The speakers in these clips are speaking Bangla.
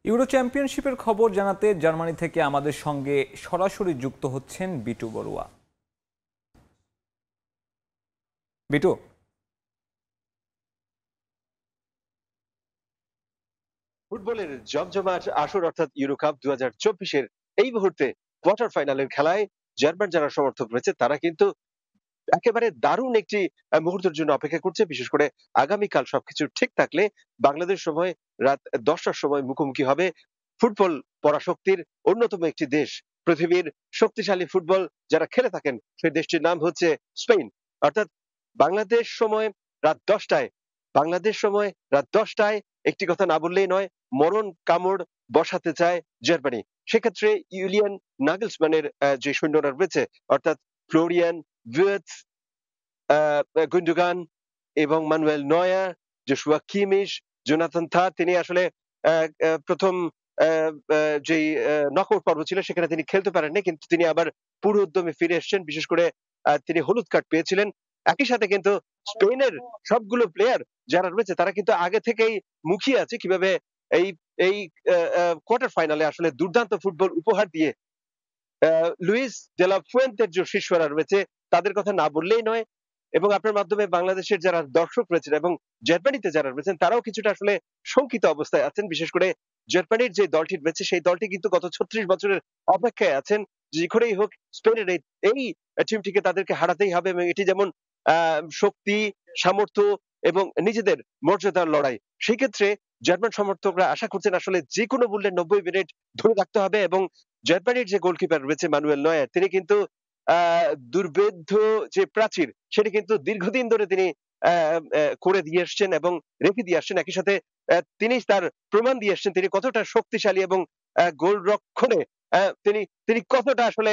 ইউরো চ্যাম্পিয়নশিপের খবর জানাতে জার্মানি থেকে আমাদের সঙ্গে সরাসরি যুক্ত হচ্ছেন বিটু বড়ুয়া। বিটু, ফুটবলের জমজমাট আসর অর্থাৎ ইউরো কাপ 2024-এর এই মুহূর্তে কোয়ার্টার ফাইনালের খেলায় জার্মান যারা সমর্থক রয়েছে তারা কিন্তু একেবারে দারুণ একটি মুহূর্তের জন্য অপেক্ষা করছে। বিশেষ করে আগামীকাল সবকিছু ঠিক থাকলে বাংলাদেশ সময় রাত 10টার সময় মুখোমুখি হবে ফুটবল পরাশক্তির অন্যতম একটি দেশ, পৃথিবীর শক্তিশালী ফুটবল যারা খেলে থাকেন সেই দেশটির নাম হচ্ছে স্পেন। অর্থাৎ বাংলাদেশ সময় রাত 10টায় বাংলাদেশ সময় রাত 10টায় একটি কথা না বললেই নয়, মরণ কামড় বসাতে চায় জার্মানি। সেক্ষেত্রে ইউলিয়ান নাগেলসম্যানের যে সৈন্যরা রয়েছে অর্থাৎ ফ্লোরিয়ান ভির্টজ, গুন্ডোগান এবং মানুয়েল নয়ার, জোশুয়া কিমিশ, জোনাথন থা তিনি আসলে প্রথম যেই নকআউট পর্ব ছিল সেখানে তিনি খেলতে পারেননি, কিন্তু তিনি আবার পুরো উদ্যমে ফিরে এসেছেন। বিশেষ করে তিনি হলুদ কার্ড পেয়েছিলেন। একই সাথে কিন্তু স্পেনের সবগুলো প্লেয়ার যারা রয়েছে তারা কিন্তু আগে থেকেই মুখিয়ে আছে কিভাবে এই এই কোয়ার্টার ফাইনালে আসলে দুর্দান্ত ফুটবল উপহার দিয়ে লুইস দে লা ফুয়েন্তের যে শিষ্যরা রয়েছে তাদের কথা না বললেই নয়। এবং আপনার মাধ্যমে বাংলাদেশের যারা দর্শক রয়েছেন এবং জার্মানিতে যারা রয়েছেন তারাও কিছুটা আসলে শঙ্কিত অবস্থায় আছেন। বিশেষ করে জার্মানির যে দলটি রয়েছে সেই দলটি কিন্তু গত 36 বছরের অপেক্ষায় আছেন যে করেই হোক স্পেনের এই টিমটিকে তাদেরকে হারাতেই হবে, এবং এটি যেমন শক্তি, সামর্থ্য এবং নিজেদের মর্যাদার লড়াই। সেই ক্ষেত্রে জার্মান সমর্থকরা আশা করছেন আসলে যে কোনো মূল্যে 90 মিনিট ধরে রাখতে হবে। এবং জার্মানির যে গোলকিপার রয়েছে মানুয়েল নয়ার তিনি কিন্তু দুর্ভেদ্য যে প্রাচীর সেটি কিন্তু দীর্ঘদিন ধরে তিনি করে দিয়ে এসছেন এবং রেখে দিয়ে আসছেন। একই সাথে তিনি তার প্রমাণ দিয়ে এসছেন তিনি কতটা শক্তিশালী এবং গোল রক্ষণে তিনি তিনি কতটা আসলে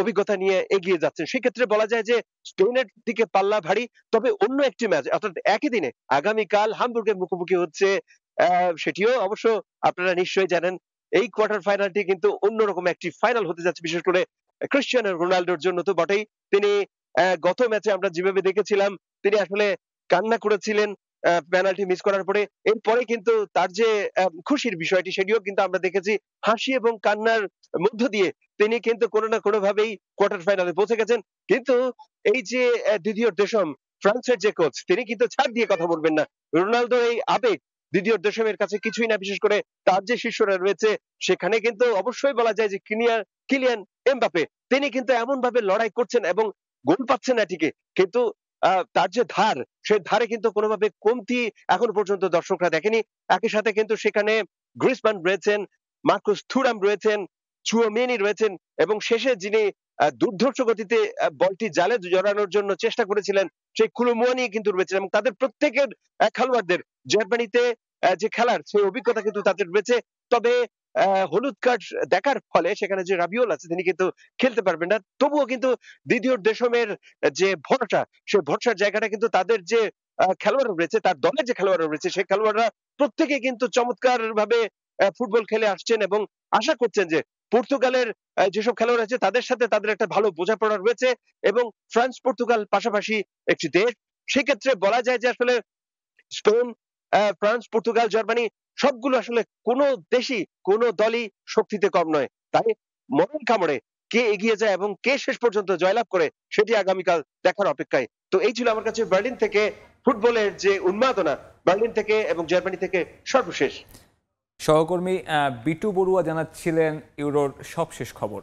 অভিজ্ঞতা নিয়ে এগিয়ে যাচ্ছেন। সেক্ষেত্রে বলা যায় যে স্পেনের দিকে পাল্লা ভারী। তবে অন্য একটি ম্যাচ অর্থাৎ একই দিনে আগামীকাল হামবুর্গের মুখোমুখি হচ্ছে, সেটিও অবশ্য আপনারা নিশ্চয়ই জানেন। এই কোয়ার্টার ফাইনালটি কিন্তু অন্যরকম একটি ফাইনাল হতে যাচ্ছে, বিশেষ করে ক্রিস্টিয়ানো রোনাল্ডোর জন্য তো বটেই। তিনি গত ম্যাচে আমরা যেভাবে দেখেছিলাম তিনি আসলে কান্না করেছিলেন পেনাল্টি মিস করার পরে। এরপরে কিন্তু তার যে খুশির বিষয়টি সেটিও কিন্তু আমরা দেখেছি। হাসি এবং কান্নার মধ্য দিয়ে তিনি কিন্তু কোনো না কোনো ভাবেই কোয়ার্টার ফাইনালে পৌঁছে গেছেন। কিন্তু এই যে দিদিয়ের দেশম ফ্রান্সের যে কোচ তিনি কিন্তু ছাড় দিয়ে কথা বলবেন না। রোনালদোর এই আবেগ দিদিয়ের দেশমের কাছে কিছুই না। বিশেষ করে তার যে শিষ্যরা রয়েছে সেখানে কিন্তু অবশ্যই বলা যায় যে কিলিয়ান এমবাপে তিনি কিন্তু এমন ভাবে লড়াই করছেন এবং গোল পাচ্ছেন না ঠিকই, কিন্তু তার যে ধার সেই ধারে কিন্তু কোনোভাবে কমতি এখন পর্যন্ত দর্শকরা দেখেনি। একই সাথে কিন্তু সেখানে গ্রিজমান রয়েছেন, মার্কুস থুরাম রয়েছেন, চুয়ামেনি রয়েছেন এবং শেষে যিনি দুর্ধর্ষ গতিতে বলটি জালে জড়ানোর জন্য চেষ্টা করেছিলেন সেই কুলুমুয়ানি কিন্তু রয়েছেন। এবং তাদের প্রত্যেকের খেলোয়াড়দের জার্মানিতে যে খেলার সেই অভিজ্ঞতা কিন্তু তাদের রয়েছে। তবে হলুদ কার্ড দেখার ফলে সেখানে যে রাবিওল আছে তিনি কিন্তু খেলতে পারবেন না। তবুও কিন্তু দিদিয়ের দেশমের যে ভরসা সেই ভরসার জায়গাটা কিন্তু তাদের যে খেলোয়াড় রয়েছে তার দলের যে খেলোয়াড় রয়েছে সেই খেলোয়াড়রা প্রত্যেকে কিন্তু চমৎকার ভাবে ফুটবল খেলে আসছেন এবং আশা করছেন যে পর্তুগালের যেসব খেলোয়াড় আছে তাদের সাথে তাদের একটা ভালো বোঝাপড়া রয়েছে। এবং ফ্রান্স পর্তুগাল পাশাপাশি একটি দেশ। সেক্ষেত্রে বলা যায় যে আসলে স্পেন, ফ্রান্স, পর্তুগাল, জার্মানি সবগুলো আসলে কোনো দেশই কোনো দলই শক্তিতে কম নয়। তাই মরণ কামড়ে কে এগিয়ে যায় এবং কে শেষ পর্যন্ত জয়লাভ করে সেটি আগামীকাল দেখার অপেক্ষায়। তো এই ছিল আমার কাছে বার্লিন থেকে ফুটবলের যে উন্মাদনা, বার্লিন থেকে এবং জার্মানি থেকে সর্বশেষ। সহকর্মী বিটু বড়ুয়া জানাচ্ছিলেন ইউরোর সবশেষ খবর।